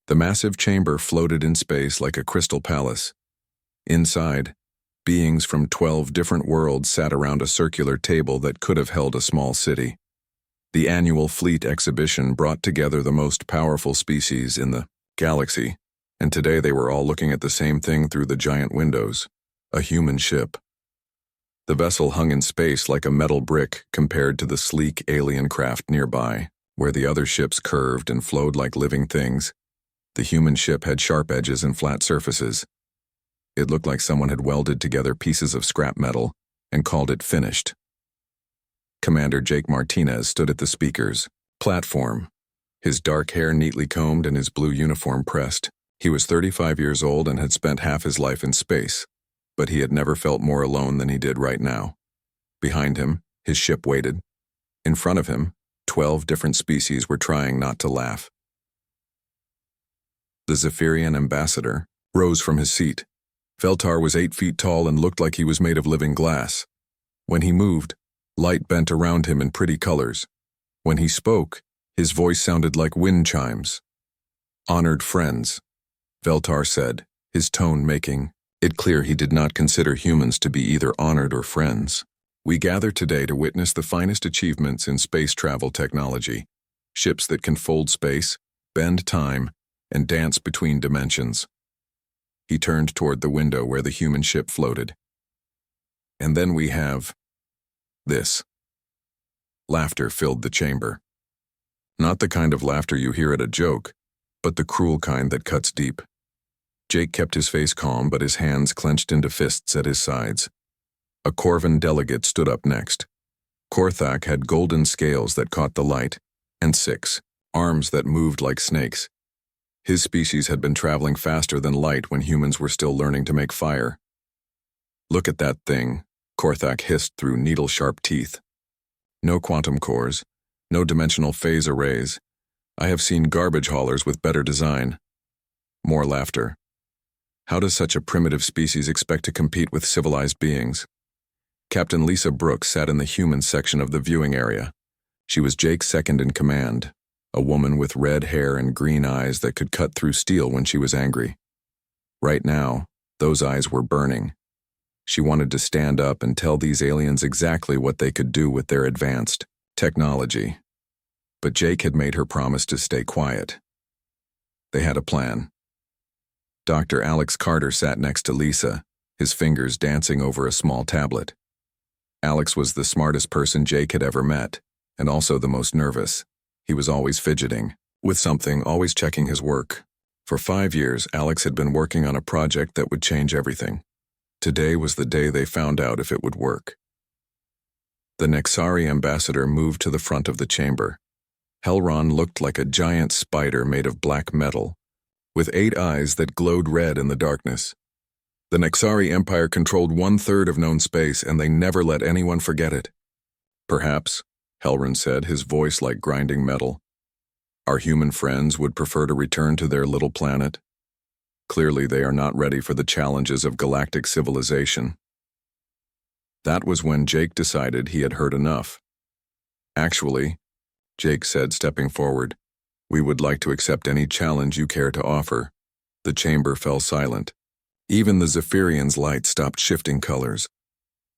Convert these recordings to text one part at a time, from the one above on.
The massive chamber floated in space like a crystal palace. Inside, beings from 12 different worlds sat around a circular table that could have held a small city. The annual fleet exhibition brought together the most powerful species in the galaxy, and today they were all looking at the same thing through the giant windows, a human ship. The vessel hung in space like a metal brick compared to the sleek alien craft nearby, where the other ships curved and flowed like living things. The human ship had sharp edges and flat surfaces. It looked like someone had welded together pieces of scrap metal and called it finished. Commander Jake Martinez stood at the speaker's platform, his dark hair neatly combed and his blue uniform pressed. He was 35 years old and had spent half his life in space, but he had never felt more alone than he did right now. Behind him, his ship waited. In front of him, 12 different species were trying not to laugh. The Zephyrian ambassador rose from his seat. Veltar was 8 feet tall and looked like he was made of living glass. When he moved, light bent around him in pretty colors. When he spoke, his voice sounded like wind chimes. "Honored friends," Veltar said, his tone making it clear he did not consider humans to be either honored or friends. "We gather today to witness the finest achievements in space travel technology, ships that can fold space, bend time, and dance between dimensions." He turned toward the window where the human ship floated. "And then we have this." Laughter filled the chamber. Not the kind of laughter you hear at a joke, but the cruel kind that cuts deep. Jake kept his face calm, but his hands clenched into fists at his sides. A Corvan delegate stood up next. Korthak had golden scales that caught the light, and 6 arms that moved like snakes. His species had been traveling faster than light when humans were still learning to make fire. "Look at that thing," Korthak hissed through needle-sharp teeth. "No quantum cores, no dimensional phase arrays. I have seen garbage haulers with better design." More laughter. "How does such a primitive species expect to compete with civilized beings?" Captain Lisa Brooks sat in the human section of the viewing area. She was Jake's second in command, a woman with red hair and green eyes that could cut through steel when she was angry. Right now, those eyes were burning. She wanted to stand up and tell these aliens exactly what they could do with their advanced technology. But Jake had made her promise to stay quiet. They had a plan. Dr. Alex Carter sat next to Lisa, his fingers dancing over a small tablet. Alex was the smartest person Jake had ever met, and also the most nervous. He was always fidgeting with something, always checking his work. For 5 years, Alex had been working on a project that would change everything. Today was the day they found out if it would work. The Nexari ambassador moved to the front of the chamber. Helron looked like a giant spider made of black metal, with 8 eyes that glowed red in the darkness. The Nexari Empire controlled 1/3 of known space, and they never let anyone forget it. "Perhaps," Helron said, his voice like grinding metal, "our human friends would prefer to return to their little planet. Clearly they are not ready for the challenges of galactic civilization." That was when Jake decided he had heard enough. "Actually," Jake said, stepping forward, "we would like to accept any challenge you care to offer." The chamber fell silent. Even the Zephyrian's light stopped shifting colors.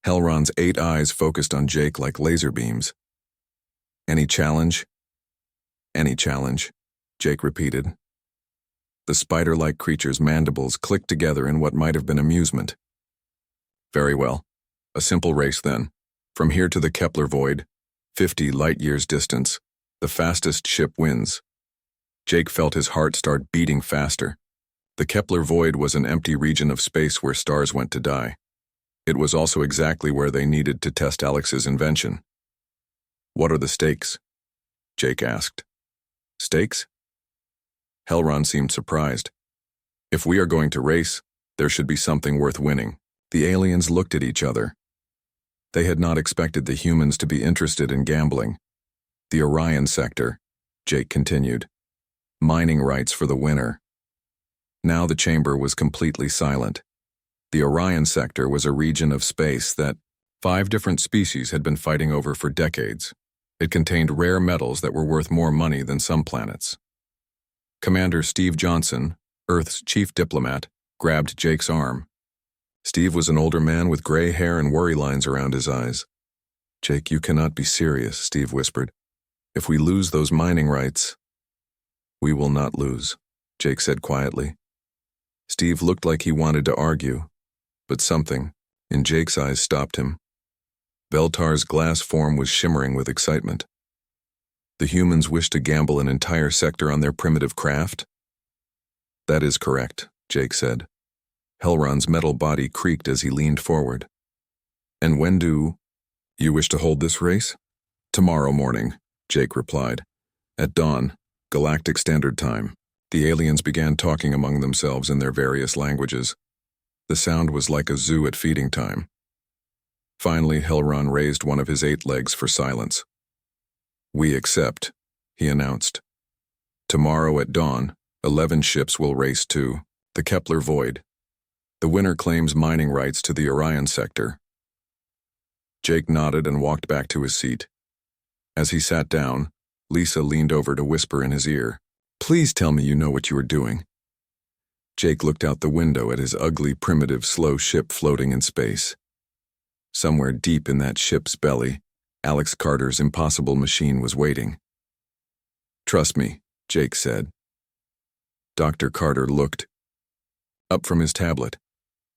Helron's 8 eyes focused on Jake like laser beams. "Any challenge?" "Any challenge," Jake repeated. The spider-like creature's mandibles clicked together in what might have been amusement. "Very well. A simple race then. From here to the Kepler void, 50 light-years distance. The fastest ship wins." Jake felt his heart start beating faster. The Kepler void was an empty region of space where stars went to die. It was also exactly where they needed to test Alex's invention. "What are the stakes?" Jake asked. "Stakes?" Helron seemed surprised. "If we are going to race, there should be something worth winning." The aliens looked at each other. They had not expected the humans to be interested in gambling. "The Orion sector," Jake continued. "Mining rights for the winner." Now the chamber was completely silent. The Orion sector was a region of space that 5 different species had been fighting over for decades. It contained rare metals that were worth more money than some planets. Commander Steve Johnson, Earth's chief diplomat, grabbed Jake's arm. Steve was an older man with gray hair and worry lines around his eyes. "Jake, you cannot be serious," Steve whispered. "If we lose those mining rights—" "We will not lose," Jake said quietly. Steve looked like he wanted to argue, but something, in Jake's eyes, stopped him. Veltar's glass form was shimmering with excitement. "The humans wish to gamble an entire sector on their primitive craft?" "That is correct," Jake said. Helron's metal body creaked as he leaned forward. "And when do you wish to hold this race?" "Tomorrow morning," Jake replied. "At dawn, Galactic Standard Time." The aliens began talking among themselves in their various languages. The sound was like a zoo at feeding time. Finally, Helron raised one of his 8 legs for silence. "We accept," he announced. "Tomorrow at dawn, 11 ships will race to the Kepler Void. The winner claims mining rights to the Orion sector." Jake nodded and walked back to his seat. As he sat down, Lisa leaned over to whisper in his ear, "Please tell me you know what you are doing." Jake looked out the window at his ugly, primitive, slow ship floating in space. Somewhere deep in that ship's belly, Alex Carter's impossible machine was waiting. "Trust me," Jake said. Dr. Carter looked up from his tablet.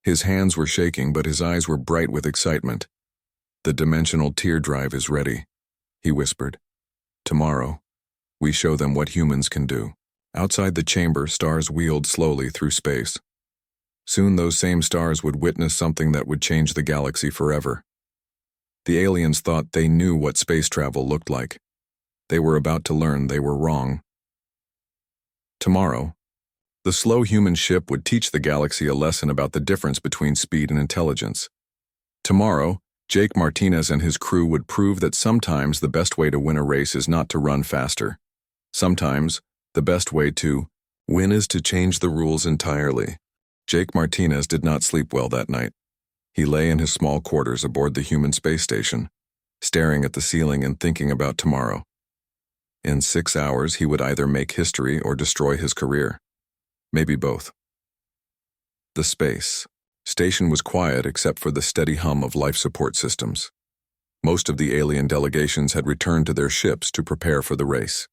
His hands were shaking, but his eyes were bright with excitement. "The dimensional tear drive is ready," he whispered. "Tomorrow, we show them what humans can do." Outside the chamber, stars wheeled slowly through space. Soon those same stars would witness something that would change the galaxy forever. The aliens thought they knew what space travel looked like. They were about to learn they were wrong. Tomorrow, the slow human ship would teach the galaxy a lesson about the difference between speed and intelligence. Tomorrow, Jake Martinez and his crew would prove that sometimes the best way to win a race is not to run faster. Sometimes, the best way to win is to change the rules entirely. Jake Martinez did not sleep well that night. He lay in his small quarters aboard the human space station, staring at the ceiling and thinking about tomorrow. In 6 hours, he would either make history or destroy his career. Maybe both. The space station was quiet except for the steady hum of life support systems. Most of the alien delegations had returned to their ships to prepare for the race.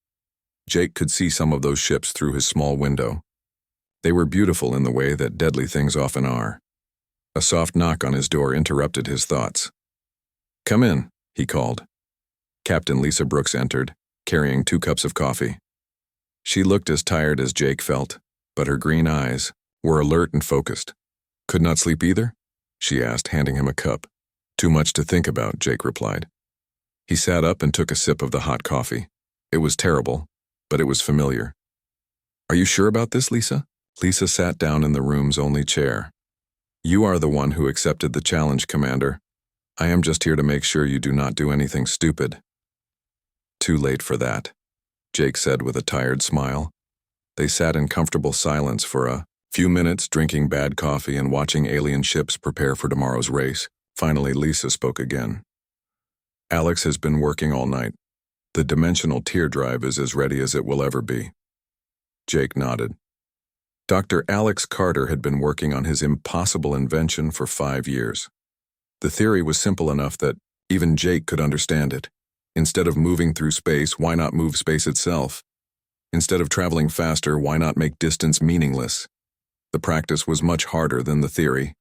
Jake could see some of those ships through his small window. They were beautiful in the way that deadly things often are. A soft knock on his door interrupted his thoughts. "Come in," he called. Captain Lisa Brooks entered, carrying 2 cups of coffee. She looked as tired as Jake felt, but her green eyes were alert and focused. "Could not sleep either?" she asked, handing him a cup. "Too much to think about," Jake replied. He sat up and took a sip of the hot coffee. It was terrible, but it was familiar. "Are you sure about this, Lisa?" Lisa sat down in the room's only chair. "You are the one who accepted the challenge, Commander. I am just here to make sure you do not do anything stupid." "Too late for that," Jake said with a tired smile. They sat in comfortable silence for a few minutes, drinking bad coffee and watching alien ships prepare for tomorrow's race. Finally, Lisa spoke again. "Alex has been working all night. The dimensional tear drive is as ready as it will ever be." Jake nodded. Dr. Alex Carter had been working on his impossible invention for 5 years. The theory was simple enough that even Jake could understand it. Instead of moving through space, why not move space itself? Instead of traveling faster, why not make distance meaningless? The practice was much harder than the theory.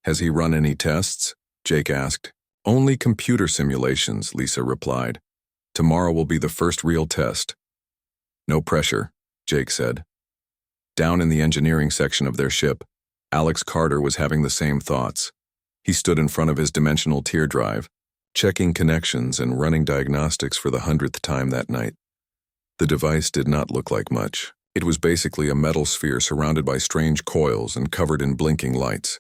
"Has he run any tests?" Jake asked. "Only computer simulations," Lisa replied. "Tomorrow will be the first real test." "No pressure," Jake said. Down in the engineering section of their ship, Alex Carter was having the same thoughts. He stood in front of his dimensional tear drive, checking connections and running diagnostics for the 100th time that night. The device did not look like much. It was basically a metal sphere surrounded by strange coils and covered in blinking lights.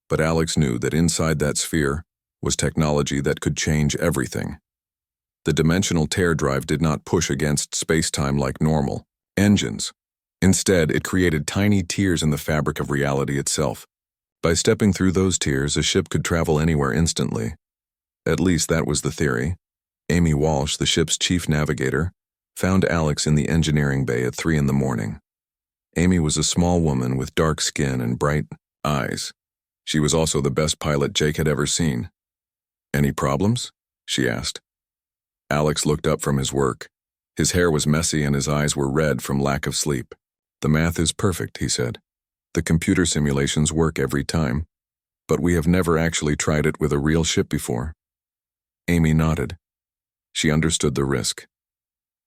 But Alex knew that inside that sphere was technology that could change everything. The dimensional tear drive did not push against space-time like normal engines. Instead, it created tiny tears in the fabric of reality itself. By stepping through those tears, a ship could travel anywhere instantly. At least that was the theory. Amy Walsh, the ship's chief navigator, found Alex in the engineering bay at 3 in the morning. Amy was a small woman with dark skin and bright eyes. She was also the best pilot Jake had ever seen. "Any problems?" she asked. Alex looked up from his work. His hair was messy and his eyes were red from lack of sleep. "The math is perfect," he said. "The computer simulations work every time, but we have never actually tried it with a real ship before." Amy nodded. She understood the risk.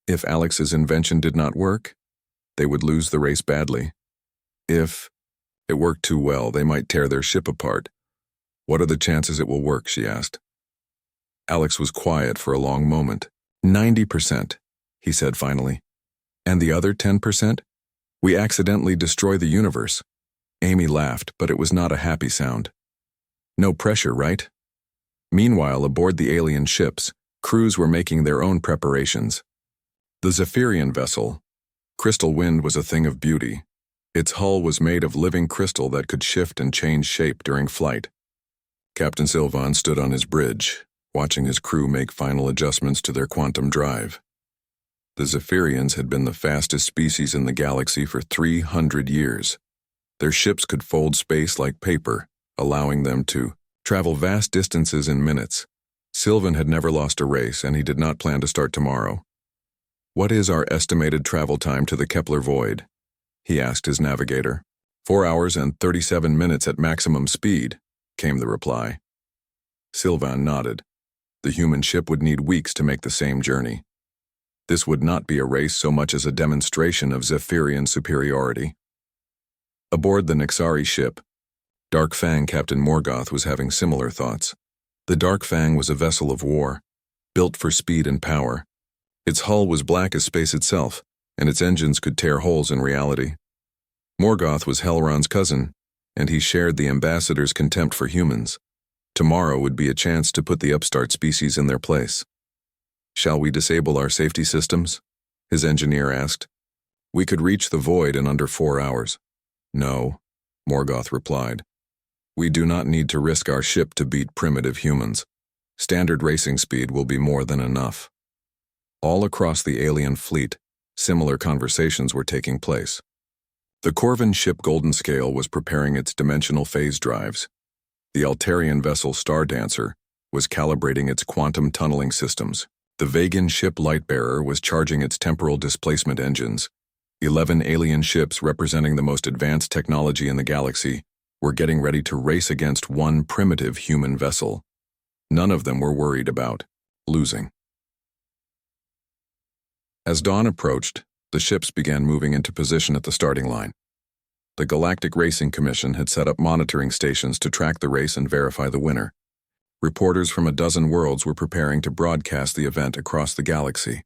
If Alex's invention did not work, they would lose the race badly. If it worked too well, they might tear their ship apart. "What are the chances it will work?" she asked. Alex was quiet for a long moment. 90%, he said finally. "And the other 10%? We accidentally destroy the universe." Amy laughed, but it was not a happy sound. "No pressure, right?" Meanwhile, aboard the alien ships, crews were making their own preparations. The Zephyrian vessel, Crystal Wind, was a thing of beauty. Its hull was made of living crystal that could shift and change shape during flight. Captain Sylvan stood on his bridge, watching his crew make final adjustments to their quantum drive. The Zephyrians had been the fastest species in the galaxy for 300 years. Their ships could fold space like paper, allowing them to travel vast distances in minutes. Sylvan had never lost a race, and he did not plan to start tomorrow. "What is our estimated travel time to the Kepler void?" he asked his navigator. 4 hours and 37 minutes at maximum speed, came the reply. Sylvan nodded. The human ship would need weeks to make the same journey. This would not be a race so much as a demonstration of Zephyrian superiority. Aboard the Nixari ship, Dark Fang Captain Morgoth was having similar thoughts. The Dark Fang was a vessel of war, built for speed and power. Its hull was black as space itself, and its engines could tear holes in reality. Morgoth was Helron's cousin, and he shared the ambassador's contempt for humans. Tomorrow would be a chance to put the upstart species in their place. "Shall we disable our safety systems?" his engineer asked. "We could reach the void in under 4 hours. "No," Morgoth replied. "We do not need to risk our ship to beat primitive humans. Standard racing speed will be more than enough." All across the alien fleet, similar conversations were taking place. The Corvin ship Golden Scale was preparing its dimensional phase drives. The Altarian vessel Star Dancer was calibrating its quantum tunneling systems. The Vagan ship Lightbearer was charging its temporal displacement engines. 11 alien ships representing the most advanced technology in the galaxy were getting ready to race against one primitive human vessel. None of them were worried about losing. As dawn approached, the ships began moving into position at the starting line. The Galactic Racing Commission had set up monitoring stations to track the race and verify the winner. Reporters from a dozen worlds were preparing to broadcast the event across the galaxy.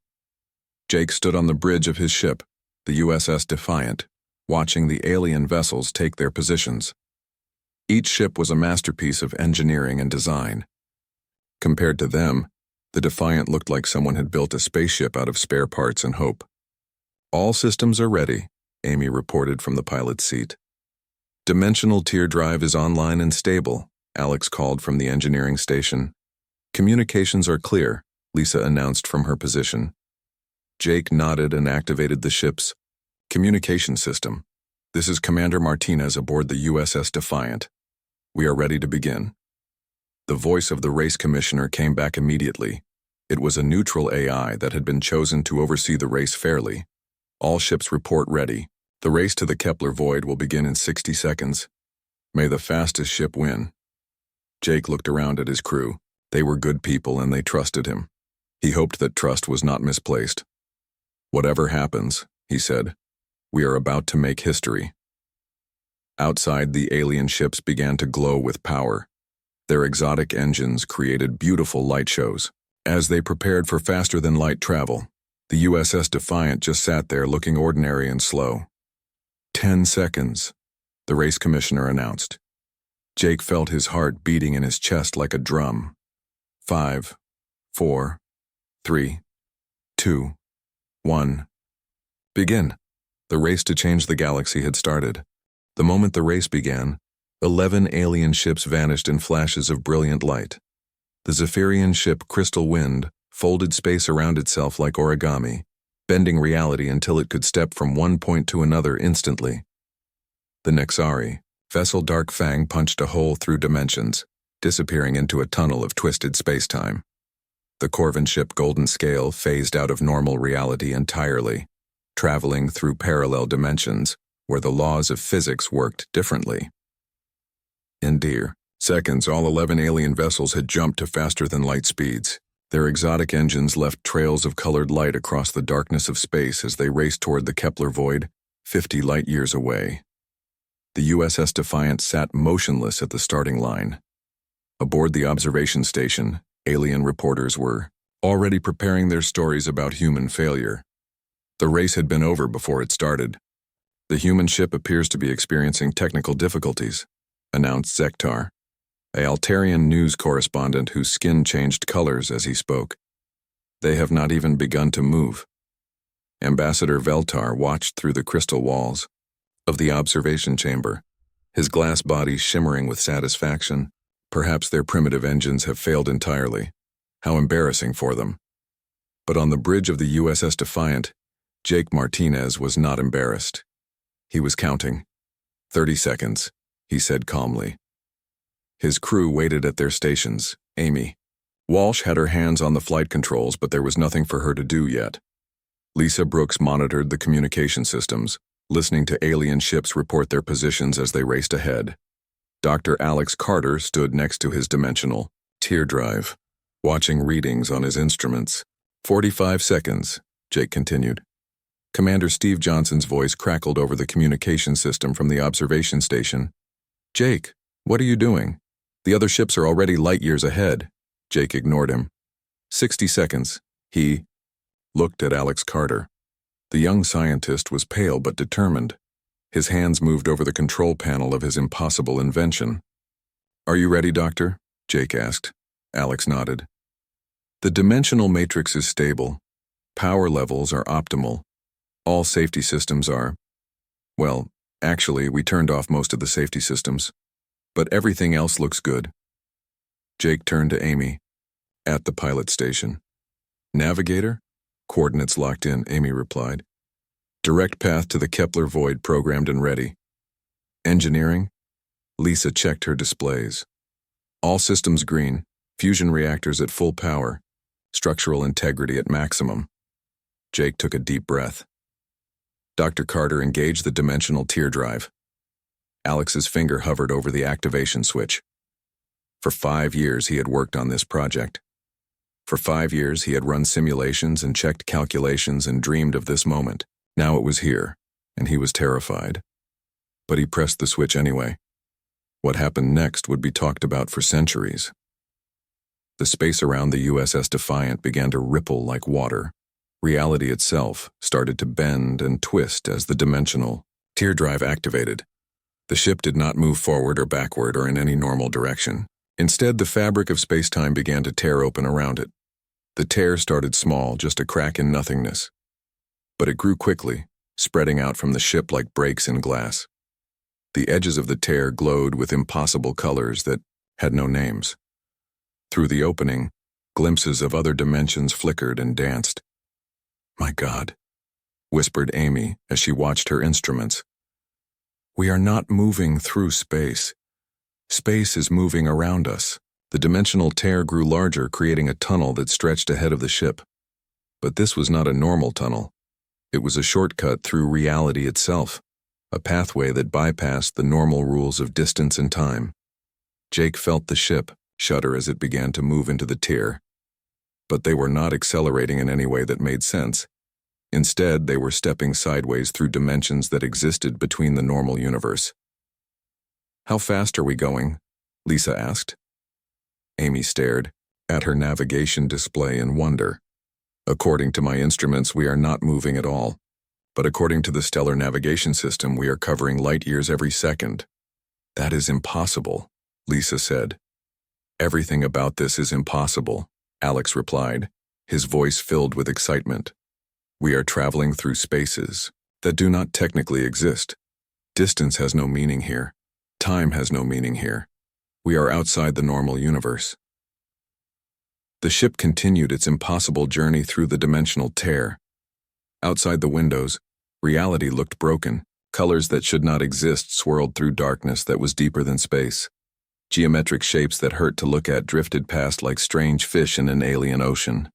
Jake stood on the bridge of his ship, the USS Defiant, watching the alien vessels take their positions. Each ship was a masterpiece of engineering and design. Compared to them, the Defiant looked like someone had built a spaceship out of spare parts and hope. "All systems are ready," Amy reported from the pilot's seat. "Dimensional tier drive is online and stable," Alex called from the engineering station. "Communications are clear," Lisa announced from her position. Jake nodded and activated the ship's communication system. "This is Commander Martinez aboard the USS Defiant. We are ready to begin." The voice of the race commissioner came back immediately. It was a neutral AI that had been chosen to oversee the race fairly. "All ships report ready. The race to the Kepler void will begin in 60 seconds. May the fastest ship win." Jake looked around at his crew. They were good people and they trusted him. He hoped that trust was not misplaced. "Whatever happens," he said, "we are about to make history." Outside, the alien ships began to glow with power. Their exotic engines created beautiful light shows. As they prepared for faster-than-light travel, the USS Defiant just sat there looking ordinary and slow. 10 seconds, the race commissioner announced. Jake felt his heart beating in his chest like a drum. 5, 4, 3, 2, 1. Begin. The race to change the galaxy had started. The moment the race began, 11 alien ships vanished in flashes of brilliant light. The Zephyrian ship Crystal Wind folded space around itself like origami. bending reality until it could step from one point to another instantly. The Nexari, vessel Dark Fang punched a hole through dimensions, disappearing into a tunnel of twisted spacetime. The Corvin ship Golden Scale phased out of normal reality entirely, traveling through parallel dimensions where the laws of physics worked differently. In seconds, all 11 alien vessels had jumped to faster-than-light speeds. Their exotic engines left trails of colored light across the darkness of space as they raced toward the Kepler void, 50 light-years away. The USS Defiant sat motionless at the starting line. Aboard the observation station, alien reporters were already preparing their stories about human failure. The race had been over before it started. "The human ship appears to be experiencing technical difficulties," announced Zektar, a Altarian news correspondent whose skin changed colors as he spoke. "They have not even begun to move." Ambassador Veltar watched through the crystal walls of the observation chamber, his glass body shimmering with satisfaction. Perhaps their primitive engines have failed entirely. How embarrassing for them. But on the bridge of the USS Defiant, Jake Martinez was not embarrassed. He was counting. 30 seconds, he said calmly. His crew waited at their stations. Amy Walsh had her hands on the flight controls, but there was nothing for her to do yet. Lisa Brooks monitored the communication systems, listening to alien ships report their positions as they raced ahead. Dr. Alex Carter stood next to his dimensional tear drive, watching readings on his instruments. 45 seconds, Jake continued. Commander Steve Johnson's voice crackled over the communication system from the observation station. "Jake, what are you doing? The other ships are already light years ahead." Jake ignored him. 60 seconds. He looked at Alex Carter. The young scientist was pale but determined. His hands moved over the control panel of his impossible invention. "Are you ready, Doctor?" Jake asked. Alex nodded. "The dimensional matrix is stable. Power levels are optimal. All safety systems are. Well, actually, we turned off most of the safety systems. But everything else looks good." Jake turned to Amy, at the pilot station. "Navigator?" "Coordinates locked in," Amy replied. "Direct path to the Kepler void programmed and ready." "Engineering?" Lisa checked her displays. "All systems green, fusion reactors at full power, structural integrity at maximum." Jake took a deep breath. Dr. Carter engaged the dimensional tear drive. Alex's finger hovered over the activation switch. For 5 years he had worked on this project. For 5 years he had run simulations and checked calculations and dreamed of this moment. Now it was here, and he was terrified. But he pressed the switch anyway. What happened next would be talked about for centuries. The space around the USS Defiant began to ripple like water. Reality itself started to bend and twist as the dimensional tear drive activated. The ship did not move forward or backward or in any normal direction. Instead, the fabric of space-time began to tear open around it. The tear started small, just a crack in nothingness. But it grew quickly, spreading out from the ship like breaks in glass. The edges of the tear glowed with impossible colors that had no names. Through the opening, glimpses of other dimensions flickered and danced. "My God," whispered Amy as she watched her instruments. "We are not moving through space. Space is moving around us." The dimensional tear grew larger, creating a tunnel that stretched ahead of the ship. But this was not a normal tunnel. It was a shortcut through reality itself, a pathway that bypassed the normal rules of distance and time. Jake felt the ship shudder as it began to move into the tear. But they were not accelerating in any way that made sense. Instead, they were stepping sideways through dimensions that existed between the normal universe. "How fast are we going?" Lisa asked. Amy stared at her navigation display in wonder. "According to my instruments, we are not moving at all. But according to the stellar navigation system, we are covering light years every second." "That is impossible," Lisa said. "Everything about this is impossible," Alex replied, his voice filled with excitement. "We are traveling through spaces that do not technically exist. Distance has no meaning here. Time has no meaning here. We are outside the normal universe." The ship continued its impossible journey through the dimensional tear. Outside the windows, reality looked broken. Colors that should not exist swirled through darkness that was deeper than space. Geometric shapes that hurt to look at drifted past like strange fish in an alien ocean.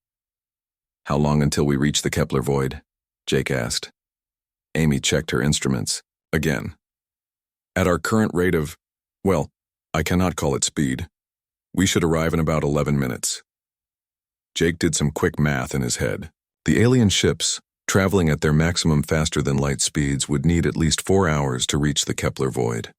"How long until we reach the Kepler void?" Jake asked. Amy checked her instruments. Again. "At our current rate of, well, I cannot call it speed. We should arrive in about 11 minutes. Jake did some quick math in his head. The alien ships, traveling at their maximum faster-than-light speeds, would need at least 4 hours to reach the Kepler void.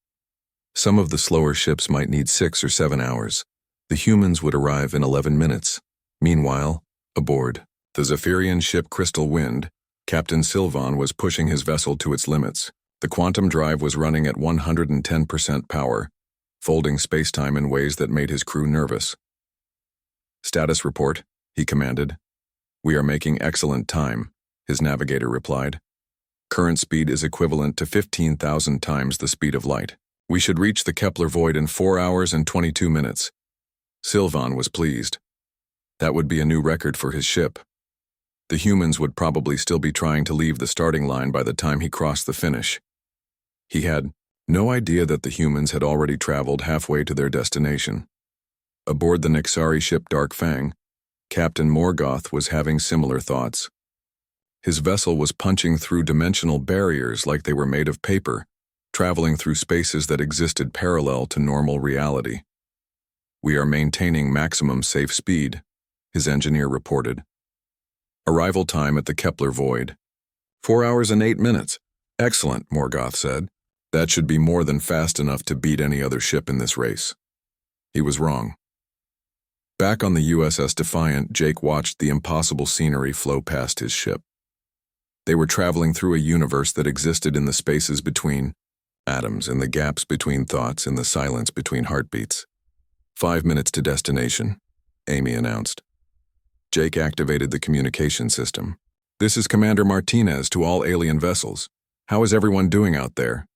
Some of the slower ships might need 6 or 7 hours. The humans would arrive in 11 minutes. Meanwhile, aboard the Zephyrian ship Crystal Wind, Captain Sylvan was pushing his vessel to its limits. The quantum drive was running at 110% power, folding space-time in ways that made his crew nervous. "Status report," he commanded. "We are making excellent time," his navigator replied. "Current speed is equivalent to 15,000 times the speed of light. We should reach the Kepler void in 4 hours and 22 minutes. Sylvan was pleased. That would be a new record for his ship. The humans would probably still be trying to leave the starting line by the time he crossed the finish. He had no idea that the humans had already traveled halfway to their destination. Aboard the Nixari ship Dark Fang, Captain Morgoth was having similar thoughts. His vessel was punching through dimensional barriers like they were made of paper, traveling through spaces that existed parallel to normal reality. "We are maintaining maximum safe speed," his engineer reported. "Arrival time at the Kepler void. 4 hours and 8 minutes. Excellent," Morgoth said. "That should be more than fast enough to beat any other ship in this race." He was wrong. Back on the USS Defiant, Jake watched the impossible scenery flow past his ship. They were traveling through a universe that existed in the spaces between atoms, in the gaps between thoughts, in the silence between heartbeats. 5 minutes to destination," Amy announced. Jake activated the communication system. "This is Commander Martinez to all alien vessels. How is everyone doing out there?"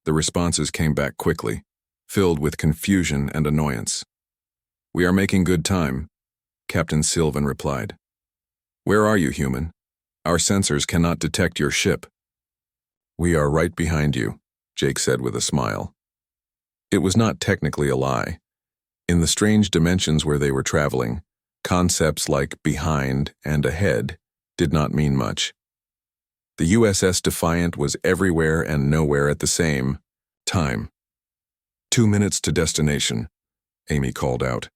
The responses came back quickly, filled with confusion and annoyance. "We are making good time," Captain Sylvan replied. "Where are you, human? Our sensors cannot detect your ship." "We are right behind you," Jake said with a smile. It was not technically a lie. In the strange dimensions where they were traveling, concepts like behind and ahead did not mean much. The USS Defiant was everywhere and nowhere at the same time. 2 minutes to destination," Amy called out.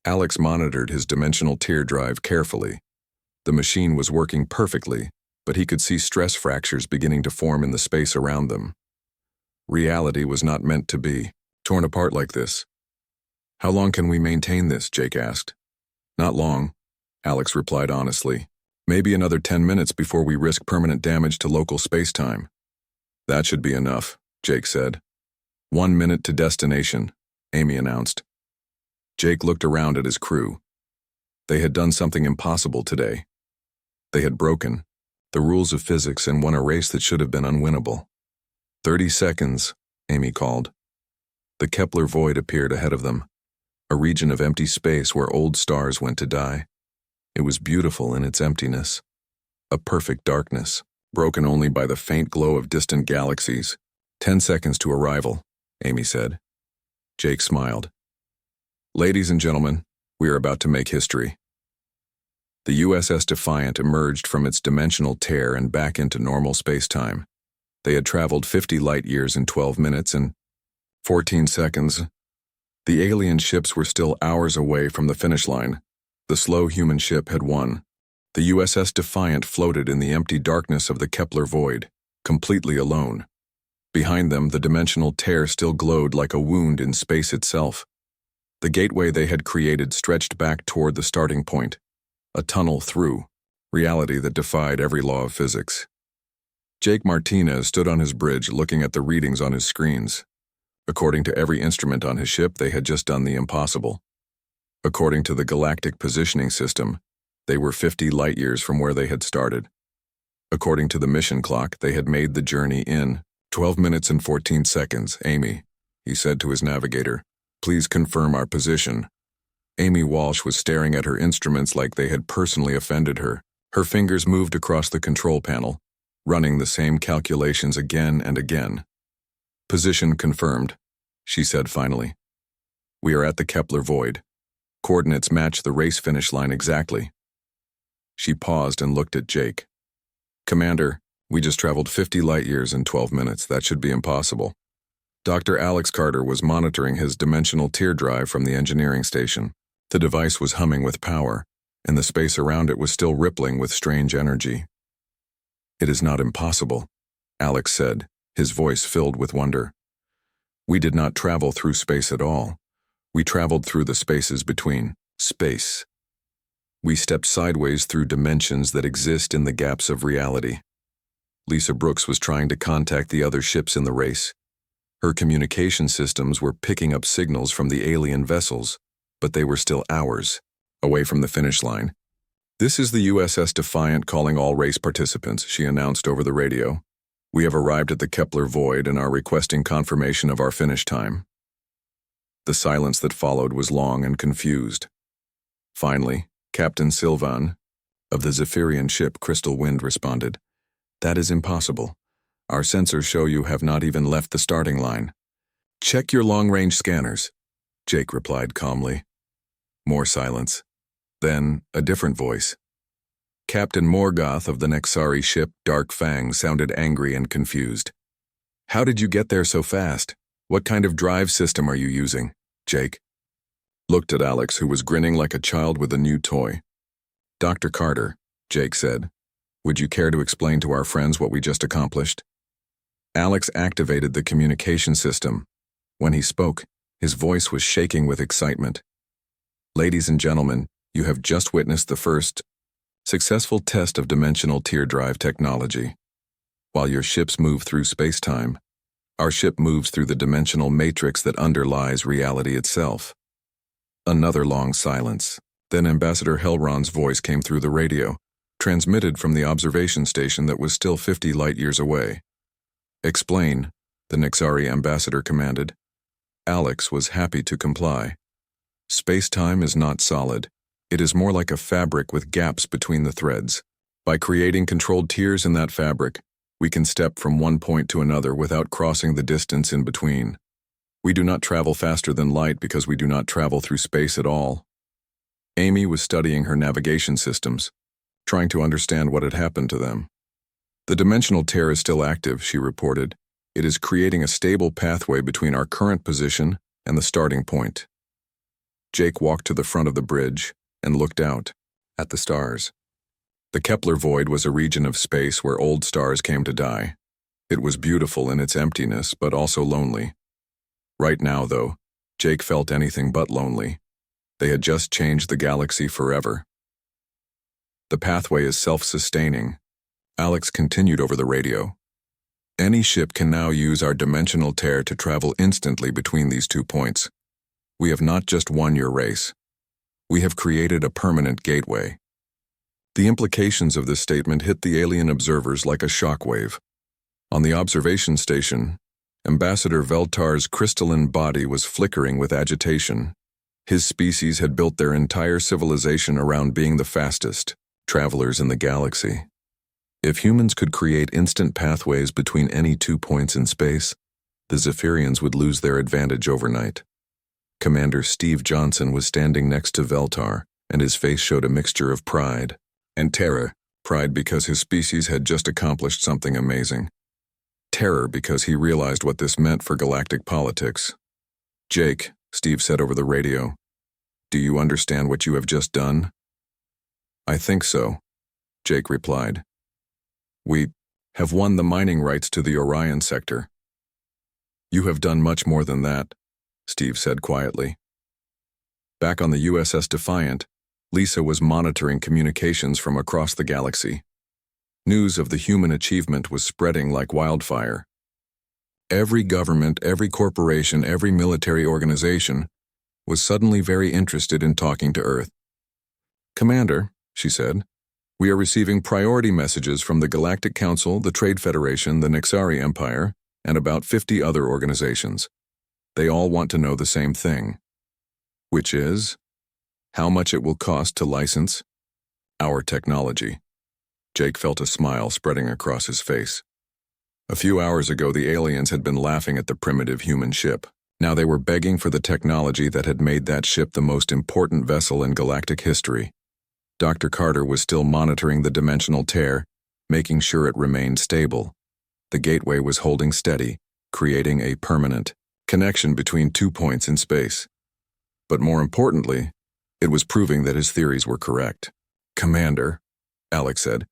Alex monitored his dimensional tear drive carefully. The machine was working perfectly, but he could see stress fractures beginning to form in the space around them. Reality was not meant to be torn apart like this. "How long can we maintain this?" Jake asked. "Not long," Alex replied honestly. "Maybe another 10 minutes before we risk permanent damage to local space-time." "That should be enough," Jake said. 1 minute to destination," Amy announced. Jake looked around at his crew. They had done something impossible today. They had broken the rules of physics and won a race that should have been unwinnable. 30 seconds, Amy called. The Kepler void appeared ahead of them, a region of empty space where old stars went to die. It was beautiful in its emptiness, a perfect darkness, broken only by the faint glow of distant galaxies. 10 seconds to arrival, Amy said. Jake smiled. Ladies and gentlemen, we are about to make history. The USS Defiant emerged from its dimensional tear and back into normal space-time. They had traveled 50 light-years in 12 minutes and 14 seconds. The alien ships were still hours away from the finish line. The slow human ship had won. The USS Defiant floated in the empty darkness of the Kepler void, completely alone. Behind them, the dimensional tear still glowed like a wound in space itself. The gateway they had created stretched back toward the starting point, a tunnel through reality that defied every law of physics. Jake Martinez stood on his bridge looking at the readings on his screens. According to every instrument on his ship, they had just done the impossible. According to the Galactic Positioning System, they were 50 light-years from where they had started. According to the mission clock, they had made the journey in 12 minutes and 14 seconds. Amy, he said to his navigator, please confirm our position. Amy Walsh was staring at her instruments like they had personally offended her. Her fingers moved across the control panel, running the same calculations again and again. "Position confirmed," she said finally. "We are at the Kepler void. Coordinates match the race finish line exactly." She paused and looked at Jake. "Commander, we just traveled 50 light years in 12 minutes. That should be impossible." Dr. Alex Carter was monitoring his dimensional tear drive from the engineering station. The device was humming with power, and the space around it was still rippling with strange energy. "It is not impossible," Alex said, his voice filled with wonder. "We did not travel through space at all. We traveled through the spaces between space. We stepped sideways through dimensions that exist in the gaps of reality." Lisa Brooks was trying to contact the other ships in the race. Her communication systems were picking up signals from the alien vessels, but they were still hours away from the finish line. "This is the USS Defiant calling all race participants," she announced over the radio. "We have arrived at the Kepler void and are requesting confirmation of our finish time." The silence that followed was long and confused. Finally, Captain Sylvan of the Zephyrian ship Crystal Wind responded, "That is impossible. Our sensors show you have not even left the starting line." "Check your long-range scanners," Jake replied calmly. More silence. Then, a different voice. Captain Morgoth of the Nexari ship Dark Fang sounded angry and confused. "How did you get there so fast? What kind of drive system are you using?" Jake looked at Alex, who was grinning like a child with a new toy. "Dr. Carter," Jake said, "would you care to explain to our friends what we just accomplished?" Alex activated the communication system. When he spoke, his voice was shaking with excitement. "Ladies and gentlemen, you have just witnessed the first successful test of dimensional tear drive technology. While your ships move through space-time, our ship moves through the dimensional matrix that underlies reality itself." Another long silence. Then Ambassador Helron's voice came through the radio, transmitted from the observation station that was still 50 light-years away. "Explain," the Nexari ambassador commanded. Alex was happy to comply. "Space-time is not solid. It is more like a fabric with gaps between the threads. By creating controlled tiers in that fabric, we can step from one point to another without crossing the distance in between. We do not travel faster than light because we do not travel through space at all." Amy was studying her navigation systems, trying to understand what had happened to them. "The dimensional tear is still active," she reported. "It is creating a stable pathway between our current position and the starting point." Jake walked to the front of the bridge and looked out at the stars. The Kepler void was a region of space where old stars came to die. It was beautiful in its emptiness, but also lonely. Right now, though, Jake felt anything but lonely. They had just changed the galaxy forever. "The pathway is self-sustaining," Alex continued over the radio. "Any ship can now use our dimensional tear to travel instantly between these 2 points. We have not just won your race. We have created a permanent gateway." The implications of this statement hit the alien observers like a shockwave. On the observation station, Ambassador Veltar's crystalline body was flickering with agitation. His species had built their entire civilization around being the fastest travelers in the galaxy. If humans could create instant pathways between any 2 points in space, the Zephyrians would lose their advantage overnight. Commander Steve Johnson was standing next to Veltar, and his face showed a mixture of pride and terror. Pride because his species had just accomplished something amazing. Terror because he realized what this meant for galactic politics. "Jake," Steve said over the radio, "do you understand what you have just done?" "I think so," Jake replied. "We have won the mining rights to the Orion sector." "You have done much more than that," Steve said quietly. Back on the USS Defiant, Lisa was monitoring communications from across the galaxy. News of the human achievement was spreading like wildfire. Every government, every corporation, every military organization was suddenly very interested in talking to Earth. "Commander," she said, "we are receiving priority messages from the Galactic Council, the Trade Federation, the Nexari Empire, and about 50 other organizations. They all want to know the same thing, which is how much it will cost to license our technology." Jake felt a smile spreading across his face. A few hours ago, the aliens had been laughing at the primitive human ship. Now they were begging for the technology that had made that ship the most important vessel in galactic history. Dr. Carter was still monitoring the dimensional tear, making sure it remained stable. The gateway was holding steady, creating a permanent connection between 2 points in space. But more importantly, it was proving that his theories were correct. "Commander," Alex said,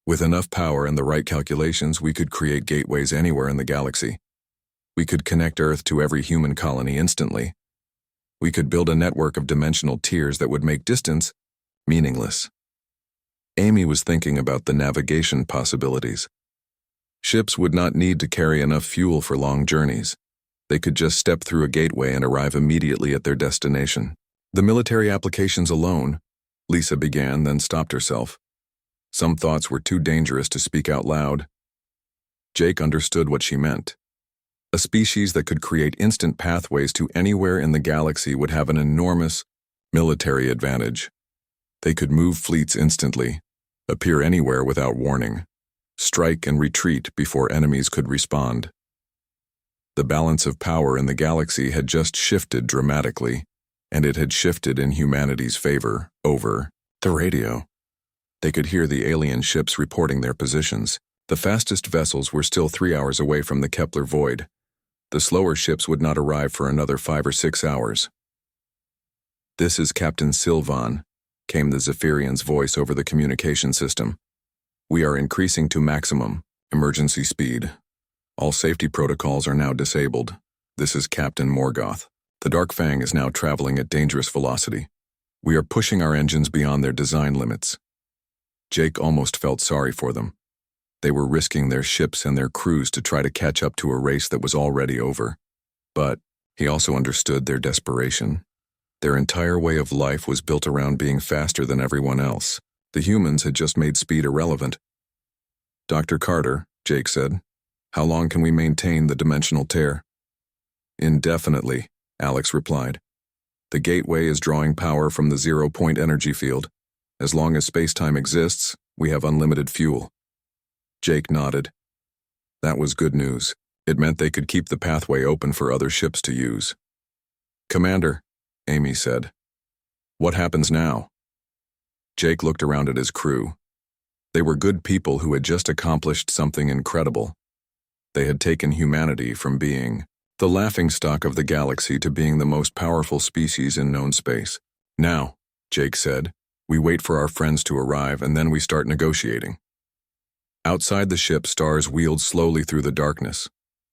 "with enough power and the right calculations, we could create gateways anywhere in the galaxy. We could connect Earth to every human colony instantly. We could build a network of dimensional tiers that would make distance meaningless." Amy was thinking about the navigation possibilities. Ships would not need to carry enough fuel for long journeys. They could just step through a gateway and arrive immediately at their destination. "The military applications alone," Lisa began, then stopped herself. Some thoughts were too dangerous to speak out loud. Jake understood what she meant. A species that could create instant pathways to anywhere in the galaxy would have an enormous military advantage. They could move fleets instantly, appear anywhere without warning, strike and retreat before enemies could respond. The balance of power in the galaxy had just shifted dramatically, and it had shifted in humanity's favor. Over the radio, they could hear the alien ships reporting their positions. The fastest vessels were still 3 hours away from the Kepler void. The slower ships would not arrive for another 5 or 6 hours. "This is Captain Sylvan," came the Zephyrian's voice over the communication system. "We are increasing to maximum emergency speed. All safety protocols are now disabled. This is Captain Morgoth. The Dark Fang is now traveling at dangerous velocity. We are pushing our engines beyond their design limits." Jake almost felt sorry for them. They were risking their ships and their crews to try to catch up to a race that was already over. But he also understood their desperation. Their entire way of life was built around being faster than everyone else. The humans had just made speed irrelevant. "Dr. Carter," Jake said, "how long can we maintain the dimensional tear?" "Indefinitely," Alex replied. "The gateway is drawing power from the 0-point energy field. As long as space-time exists, we have unlimited fuel." Jake nodded. That was good news. It meant they could keep the pathway open for other ships to use. "Commander," Amy said, "what happens now?" Jake looked around at his crew. They were good people who had just accomplished something incredible. They had taken humanity from being the laughingstock of the galaxy to being the most powerful species in known space. "Now," Jake said, "we wait for our friends to arrive and then we start negotiating." Outside the ship, stars wheeled slowly through the darkness.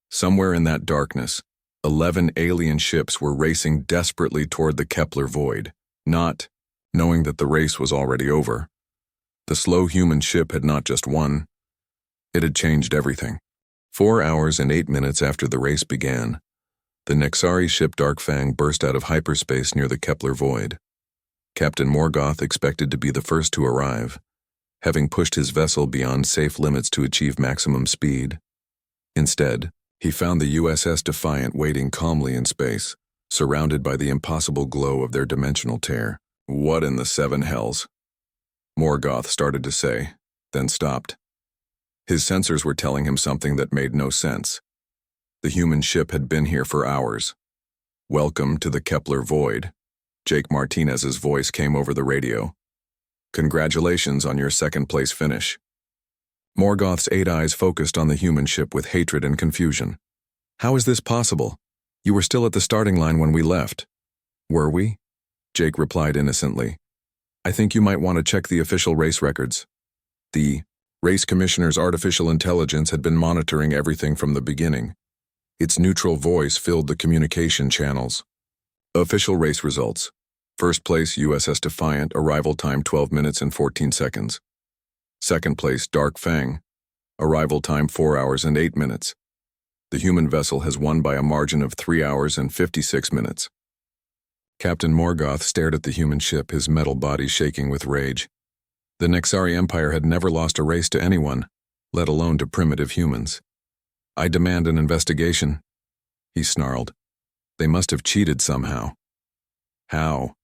Somewhere in that darkness, 11 alien ships were racing desperately toward the Kepler void, not knowing that the race was already over. The slow human ship had not just won. It had changed everything. 4 hours and 8 minutes after the race began, the Nexari ship Dark Fang burst out of hyperspace near the Kepler void. Captain Morgoth expected to be the first to arrive, having pushed his vessel beyond safe limits to achieve maximum speed. Instead, he found the USS Defiant waiting calmly in space, surrounded by the impossible glow of their dimensional tear. "What in the seven hells?" Morgoth started to say, then stopped. His sensors were telling him something that made no sense. The human ship had been here for hours. "Welcome to the Kepler void." Jake Martinez's voice came over the radio. "Congratulations on your second-place finish." Morgoth's 8 eyes focused on the human ship with hatred and confusion. "How is this possible? You were still at the starting line when we left." "Were we?" Jake replied innocently. "I think you might want to check the official race records." The race commissioner's artificial intelligence had been monitoring everything from the beginning. Its neutral voice filled the communication channels. Official race results. First place, USS Defiant, arrival time 12 minutes and 14 seconds. Second place, Dark Fang, arrival time 4 hours and 8 minutes. The human vessel has won by a margin of 3 hours and 56 minutes. Captain Morgoth stared at the human ship, his metal body shaking with rage. The Nexari Empire had never lost a race to anyone, let alone to primitive humans. "I demand an investigation," he snarled. "They must have cheated somehow." "How?"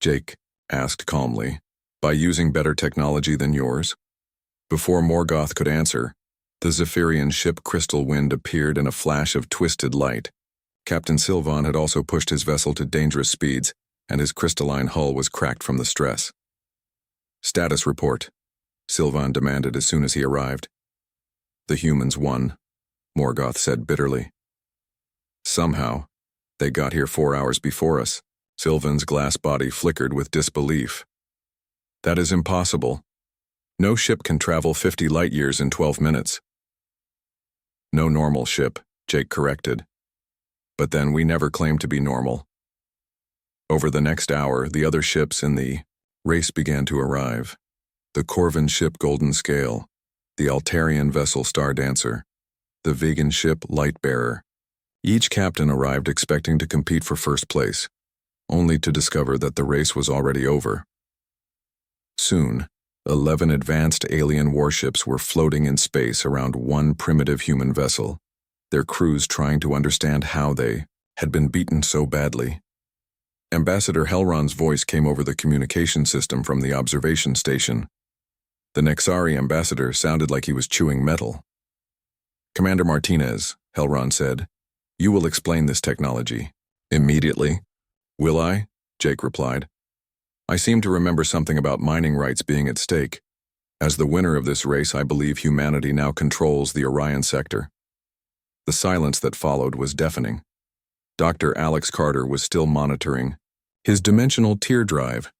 Jake asked calmly. "By using better technology than yours. Before Morgoth could answer, the Zephyrian ship Crystal Wind appeared in a flash of twisted light. Captain Sylvan had also pushed his vessel to dangerous speeds, and his crystalline hull was cracked from the stress. "Status report," Sylvan demanded as soon as he arrived. "The humans won," Morgoth said bitterly. "Somehow, they got here 4 hours before us." Sylvan's glass body flickered with disbelief. "That is impossible. No ship can travel 50 light-years in 12 minutes. "No normal ship," Jake corrected. "But then we never claimed to be normal." Over the next hour, the other ships in the race began to arrive. The Corvan ship Golden Scale, the Altarian vessel Star Dancer, the vegan ship Lightbearer. Each captain arrived expecting to compete for first place, only to discover that the race was already over. Soon, 11 advanced alien warships were floating in space around one primitive human vessel, their crews trying to understand how they had been beaten so badly. Ambassador Helron's voice came over the communication system from the observation station. The Nexari ambassador sounded like he was chewing metal. "Commander Martinez," Helron said, "you will explain this technology." "Immediately." "Will I?" Jake replied. "I seem to remember something about mining rights being at stake. As the winner of this race, I believe humanity now controls the Orion sector." The silence that followed was deafening. Dr. Alex Carter was still monitoring his dimensional tear drive,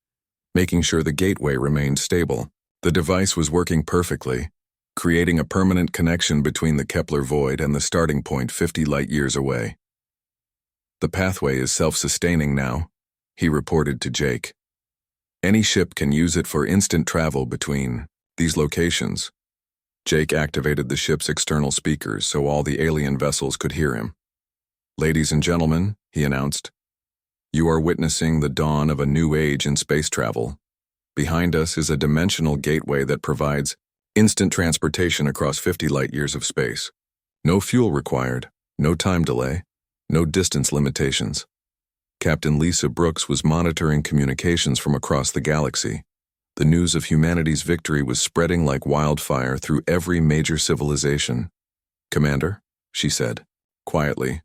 making sure the gateway remained stable. The device was working perfectly, creating a permanent connection between the Kepler void and the starting point 50 light-years away. "The pathway is self-sustaining now," he reported to Jake. "Any ship can use it for instant travel between these locations." Jake activated the ship's external speakers so all the alien vessels could hear him. "Ladies and gentlemen," he announced, "you are witnessing the dawn of a new age in space travel. Behind us is a dimensional gateway that provides instant transportation across 50 light-years of space. No fuel required, no time delay, no distance limitations." Captain Lisa Brooks was monitoring communications from across the galaxy. The news of humanity's victory was spreading like wildfire through every major civilization. "Commander," she said, quietly,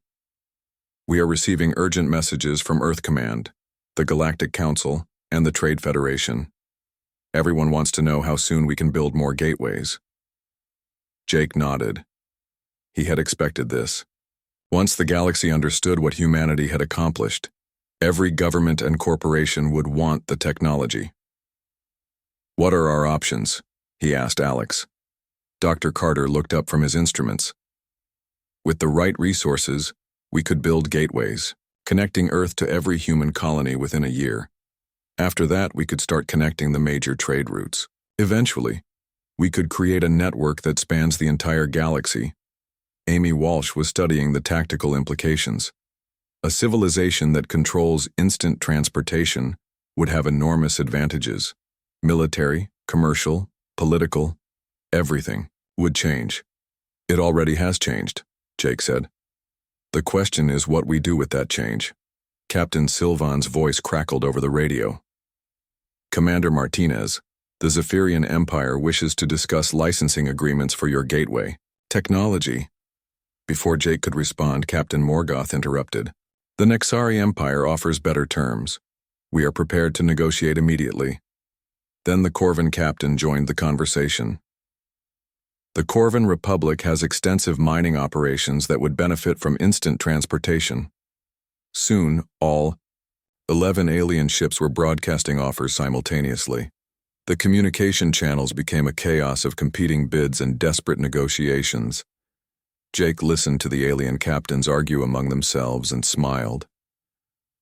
"we are receiving urgent messages from Earth Command, the Galactic Council, and the Trade Federation. Everyone wants to know how soon we can build more gateways." Jake nodded. He had expected this. Once the galaxy understood what humanity had accomplished, every government and corporation would want the technology. "What are our options?" he asked Alex. Dr. Carter looked up from his instruments. "With the right resources, we could build gateways, connecting Earth to every human colony within a year. After that, we could start connecting the major trade routes. Eventually, we could create a network that spans the entire galaxy." Amy Walsh was studying the tactical implications. A civilization that controls instant transportation would have enormous advantages. Military, commercial, political, everything would change. "It already has changed," Jake said. "The question is what we do with that change." Captain Sylvan's voice crackled over the radio. "Commander Martinez, the Zephyrian Empire wishes to discuss licensing agreements for your gateway technology." Before Jake could respond, Captain Morgoth interrupted. "The Nexari Empire offers better terms. We are prepared to negotiate immediately." Then the Corvan captain joined the conversation. "The Corvan Republic has extensive mining operations that would benefit from instant transportation." Soon, all 11 alien ships were broadcasting offers simultaneously. The communication channels became a chaos of competing bids and desperate negotiations. Jake listened to the alien captains argue among themselves and smiled.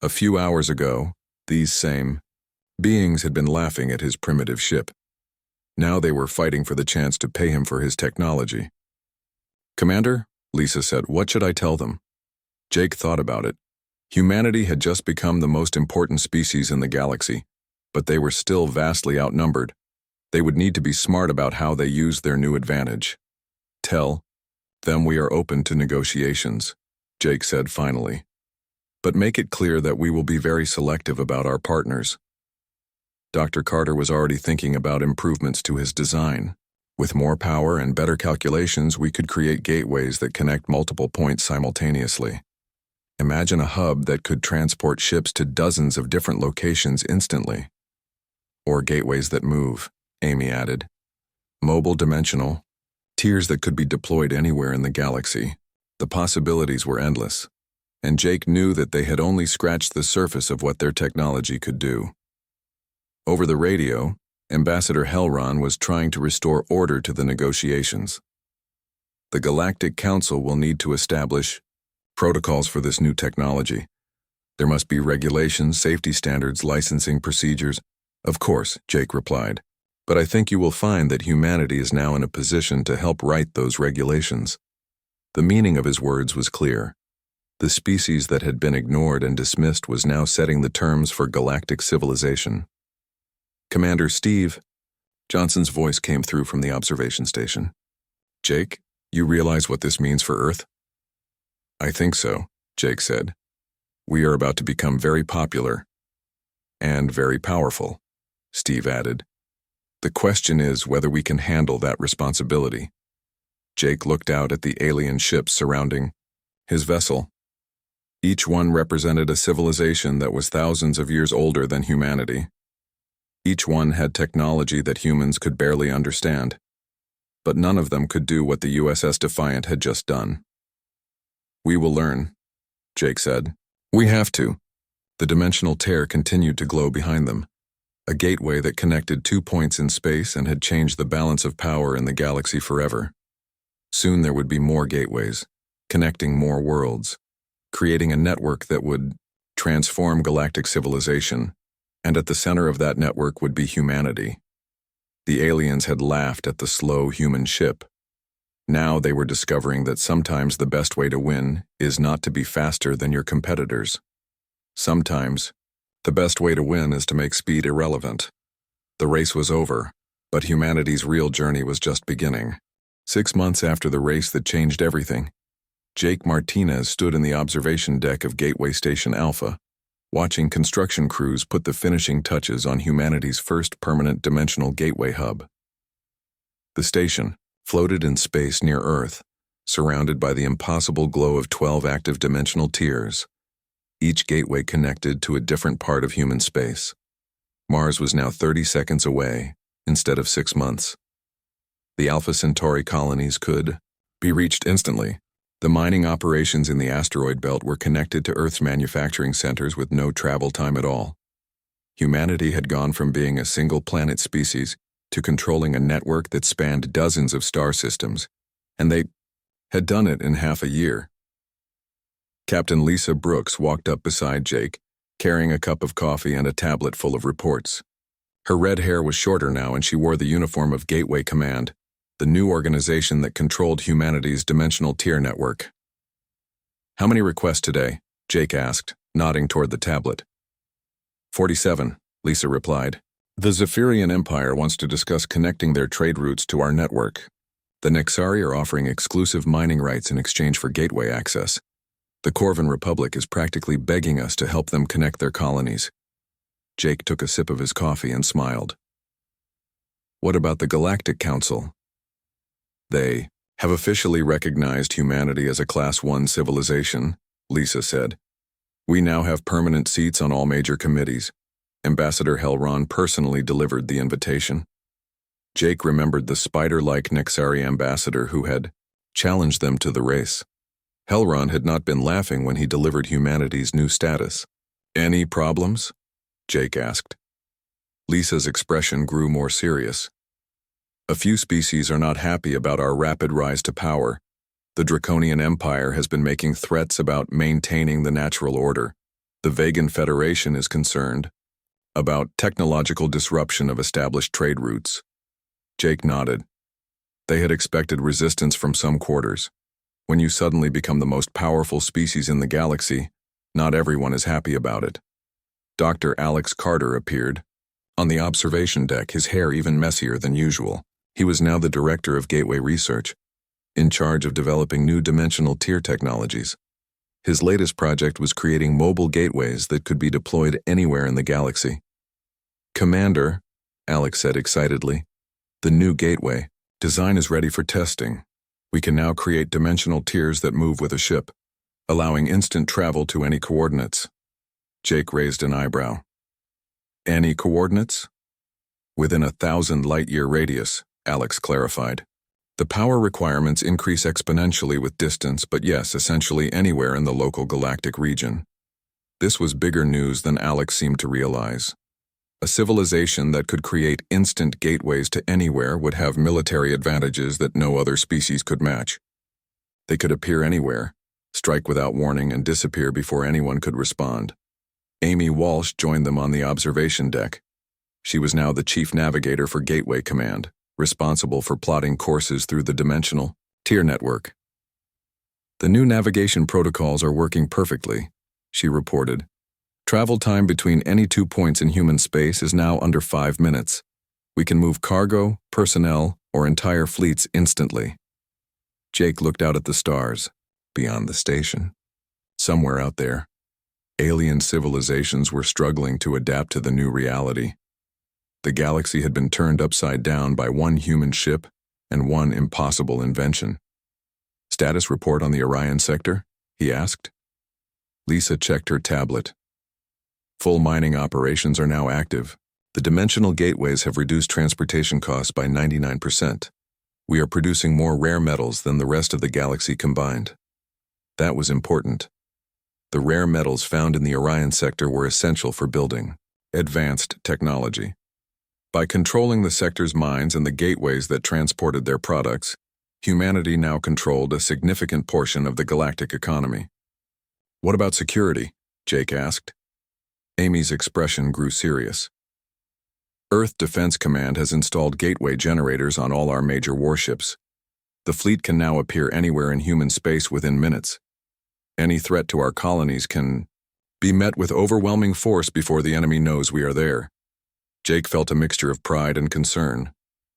A few hours ago, these same beings had been laughing at his primitive ship. Now they were fighting for the chance to pay him for his technology. "Commander," Lisa said, "what should I tell them?" Jake thought about it. Humanity had just become the most important species in the galaxy, but they were still vastly outnumbered. They would need to be smart about how they used their new advantage. "Tell them we are open to negotiations," Jake said finally. "But make it clear that we will be very selective about our partners." Dr. Carter was already thinking about improvements to his design. With more power and better calculations, we could create gateways that connect multiple points simultaneously. Imagine a hub that could transport ships to dozens of different locations instantly. Or gateways that move, Amy added. Mobile dimensional, tiers that could be deployed anywhere in the galaxy. The possibilities were endless, and Jake knew that they had only scratched the surface of what their technology could do. Over the radio, Ambassador Helron was trying to restore order to the negotiations. The Galactic Council will need to establish protocols for this new technology. There must be regulations, safety standards, licensing procedures. Of course, Jake replied, but I think you will find that humanity is now in a position to help write those regulations. The meaning of his words was clear. The species that had been ignored and dismissed was now setting the terms for galactic civilization. Commander Steve, Johnson's voice came through from the observation station. Jake, you realize what this means for Earth? I think so, Jake said. We are about to become very popular. And very powerful, Steve added. The question is whether we can handle that responsibility. Jake looked out at the alien ships surrounding his vessel. Each one represented a civilization that was thousands of years older than humanity. Each one had technology that humans could barely understand, but none of them could do what the USS Defiant had just done. We will learn, Jake said. We have to. The dimensional tear continued to glow behind them, a gateway that connected 2 points in space and had changed the balance of power in the galaxy forever. Soon there would be more gateways, connecting more worlds, creating a network that would transform galactic civilization, and at the center of that network would be humanity. The aliens had laughed at the slow human ship. Now they were discovering that sometimes the best way to win is not to be faster than your competitors. Sometimes, the best way to win is to make speed irrelevant. The race was over, but humanity's real journey was just beginning. 6 months after the race that changed everything, Jake Martinez stood in the observation deck of Gateway Station Alpha, watching construction crews put the finishing touches on humanity's first permanent dimensional gateway hub. The station floated in space near Earth, surrounded by the impossible glow of 12 active dimensional tiers. Each gateway connected to a different part of human space. Mars was now 30 seconds away, instead of 6 months. The Alpha Centauri colonies could be reached instantly. The mining operations in the asteroid belt were connected to Earth's manufacturing centers with no travel time at all. Humanity had gone from being a single planet species to controlling a network that spanned dozens of star systems, and they had done it in half a year. Captain Lisa Brooks walked up beside Jake, carrying a cup of coffee and a tablet full of reports. Her red hair was shorter now, and she wore the uniform of Gateway Command, the new organization that controlled humanity's dimensional tier network. How many requests today? Jake asked, nodding toward the tablet. 47, Lisa replied. The Zephyrian Empire wants to discuss connecting their trade routes to our network. The Nexari are offering exclusive mining rights in exchange for gateway access. The Corvan Republic is practically begging us to help them connect their colonies. Jake took a sip of his coffee and smiled. What about the Galactic Council? They have officially recognized humanity as a Class 1 civilization, Lisa said. We now have permanent seats on all major committees. Ambassador Helron personally delivered the invitation. Jake remembered the spider-like Nexari ambassador who had challenged them to the race. Helron had not been laughing when he delivered humanity's new status. Any problems? Jake asked. Lisa's expression grew more serious. A few species are not happy about our rapid rise to power. The Draconian Empire has been making threats about maintaining the natural order. The Vegan Federation is concerned about technological disruption of established trade routes. Jake nodded. They had expected resistance from some quarters. When you suddenly become the most powerful species in the galaxy, not everyone is happy about it. Dr. Alex Carter appeared. On the observation deck, his hair even messier than usual. He was now the director of Gateway Research, in charge of developing new dimensional tier technologies. His latest project was creating mobile gateways that could be deployed anywhere in the galaxy. Commander, Alex said excitedly, the new gateway, Design is ready for testing. We can now create dimensional tiers that move with a ship, allowing instant travel to any coordinates. Jake raised an eyebrow. Any coordinates? Within 1,000 light-year radius, Alex clarified. The power requirements increase exponentially with distance, but yes, essentially anywhere in the local galactic region. This was bigger news than Alex seemed to realize. A civilization that could create instant gateways to anywhere would have military advantages that no other species could match. They could appear anywhere, strike without warning, and disappear before anyone could respond. Amy Walsh joined them on the observation deck. She was now the chief navigator for Gateway Command, responsible for plotting courses through the dimensional tier network. The new navigation protocols are working perfectly, she reported. Travel time between any 2 points in human space is now under 5 minutes. We can move cargo, personnel, or entire fleets instantly. Jake looked out at the stars, beyond the station. Somewhere out there, alien civilizations were struggling to adapt to the new reality. The galaxy had been turned upside down by one human ship and one impossible invention. Status report on the Orion sector? He asked. Lisa checked her tablet. Full mining operations are now active. The dimensional gateways have reduced transportation costs by 99%. We are producing more rare metals than the rest of the galaxy combined. That was important. The rare metals found in the Orion sector were essential for building advanced technology. By controlling the sector's mines and the gateways that transported their products, humanity now controlled a significant portion of the galactic economy. What about security? Jake asked. Amy's expression grew serious. Earth Defense Command has installed gateway generators on all our major warships. The fleet can now appear anywhere in human space within minutes. Any threat to our colonies can be met with overwhelming force before the enemy knows we are there. Jake felt a mixture of pride and concern.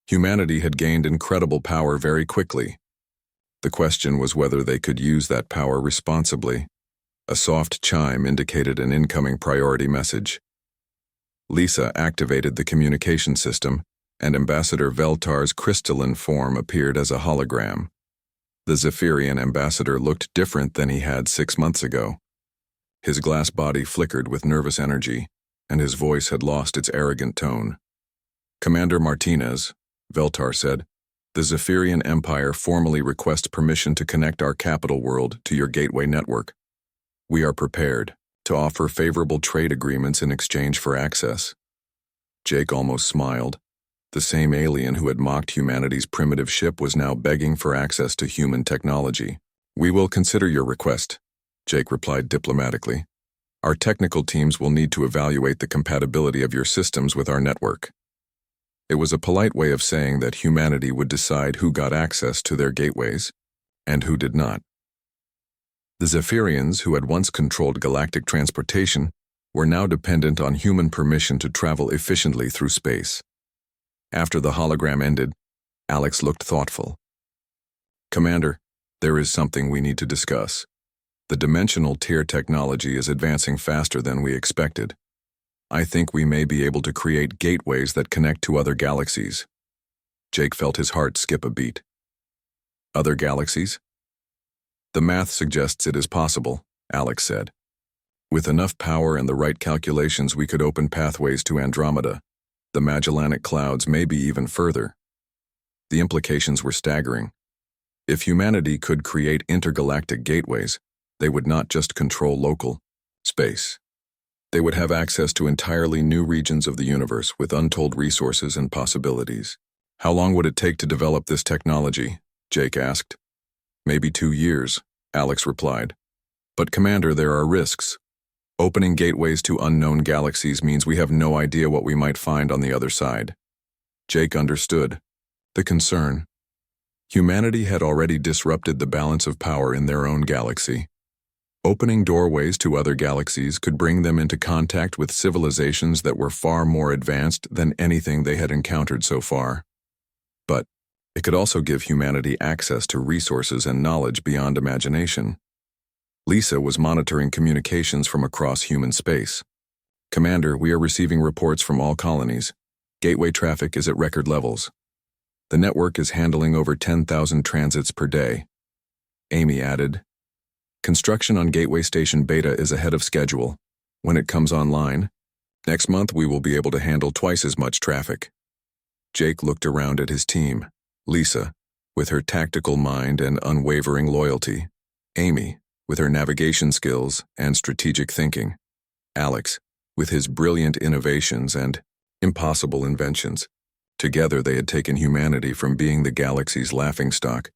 Humanity had gained incredible power very quickly. The question was whether they could use that power responsibly. A soft chime indicated an incoming priority message. Lisa activated the communication system, and Ambassador Veltar's crystalline form appeared as a hologram. The Zephyrian ambassador looked different than he had 6 months ago. His glass body flickered with nervous energy, and his voice had lost its arrogant tone. Commander Martinez, Veltar said, the Zephyrian Empire formally requests permission to connect our capital world to your gateway network. We are prepared to offer favorable trade agreements in exchange for access. Jake almost smiled. The same alien who had mocked humanity's primitive ship was now begging for access to human technology. We will consider your request, Jake replied diplomatically. Our technical teams will need to evaluate the compatibility of your systems with our network. It was a polite way of saying that humanity would decide who got access to their gateways and who did not. The Zephyrians, who had once controlled galactic transportation, were now dependent on human permission to travel efficiently through space. After the hologram ended, Alex looked thoughtful. Commander, there is something we need to discuss. The dimensional tier technology is advancing faster than we expected. I think we may be able to create gateways that connect to other galaxies. Jake felt his heart skip a beat. Other galaxies? The math suggests it is possible, Alex said. With enough power and the right calculations, we could open pathways to Andromeda, the Magellanic Clouds, maybe even further. The implications were staggering. If humanity could create intergalactic gateways, they would not just control local space. They would have access to entirely new regions of the universe with untold resources and possibilities. How long would it take to develop this technology? Jake asked. Maybe 2 years, Alex replied. But Commander, there are risks. Opening gateways to unknown galaxies means we have no idea what we might find on the other side. Jake understood the concern. Humanity had already disrupted the balance of power in their own galaxy. Opening doorways to other galaxies could bring them into contact with civilizations that were far more advanced than anything they had encountered so far. But it could also give humanity access to resources and knowledge beyond imagination. Lisa was monitoring communications from across human space. Commander, we are receiving reports from all colonies. Gateway traffic is at record levels. The network is handling over 10,000 transits per day. Amy added, construction on Gateway Station Beta is ahead of schedule. When it comes online, next month we will be able to handle twice as much traffic. Jake looked around at his team. Lisa, with her tactical mind and unwavering loyalty. Amy, with her navigation skills and strategic thinking. Alex, with his brilliant innovations and impossible inventions. Together they had taken humanity from being the galaxy's laughingstock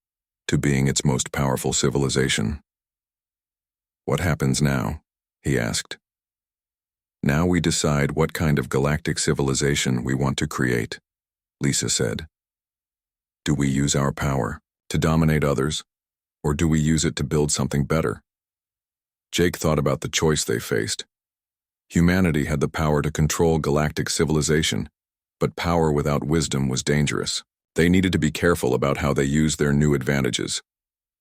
to being its most powerful civilization. What happens now? He asked. Now we decide what kind of galactic civilization we want to create, Lisa said. Do we use our power to dominate others, or do we use it to build something better? Jake thought about the choice they faced. Humanity had the power to control galactic civilization, but power without wisdom was dangerous. They needed to be careful about how they used their new advantages.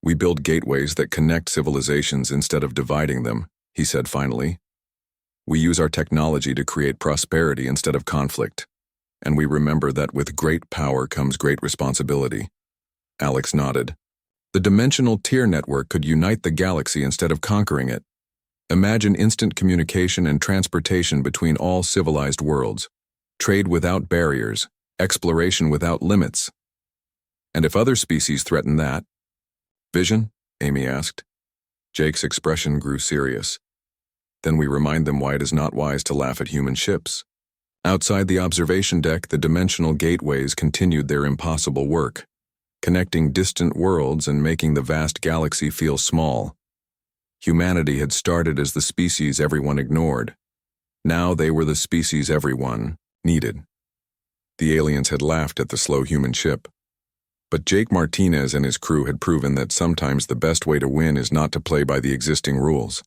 We build gateways that connect civilizations instead of dividing them, he said finally. We use our technology to create prosperity instead of conflict. And we remember that with great power comes great responsibility. Alex nodded. The dimensional tier network could unite the galaxy instead of conquering it. Imagine instant communication and transportation between all civilized worlds. Trade without barriers, exploration without limits. And if other species threaten that? Vision? Amy asked. Jake's expression grew serious. Then we remind them why it is not wise to laugh at human ships. Outside the observation deck, the dimensional gateways continued their impossible work, connecting distant worlds and making the vast galaxy feel small. Humanity had started as the species everyone ignored. Now they were the species everyone needed. The aliens had laughed at the slow human ship. But Jake Martinez and his crew had proven that sometimes the best way to win is not to play by the existing rules.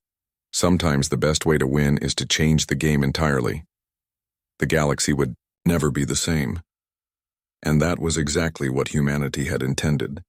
Sometimes the best way to win is to change the game entirely. The galaxy would never be the same. And that was exactly what humanity had intended.